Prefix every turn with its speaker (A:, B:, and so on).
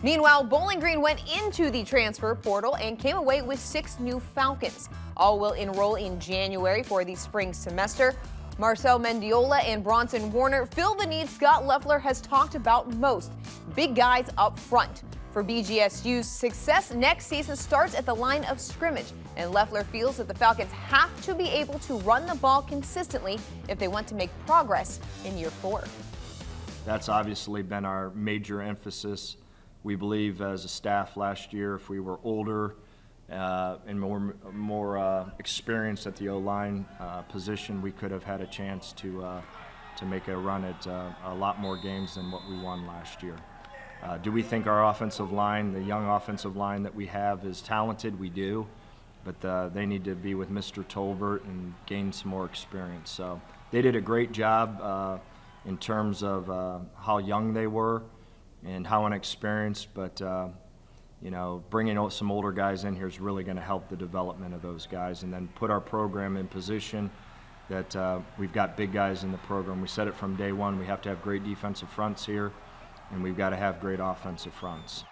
A: Meanwhile, Bowling Green went into the transfer portal and came away with 6 new Falcons. All will enroll in January for the spring semester. Marcel Mendiola and Bronson Warner fill the need Scott Loeffler has talked about most: big guys up front. For BGSU's success next season starts at the line of scrimmage, and Loeffler feels that the Falcons have to be able to run the ball consistently if they want to make progress in year 4.
B: That's obviously been our major emphasis. We believe as a staff last year, if we were older and more experienced at the O-line position, we could have had a chance to make a run at a lot more games than what we won last year. Do we think our offensive line, the young offensive line that we have, is talented? We do, but they need to be with Mr. Tolbert and gain some more experience. So they did a great job in terms of how young they were and how inexperienced, but you know, bringing some older guys in here is really going to help the development of those guys, and then put our program in position that we've got big guys in the program. We said it from day one, we have to have great defensive fronts here, and we've got to have great offensive fronts.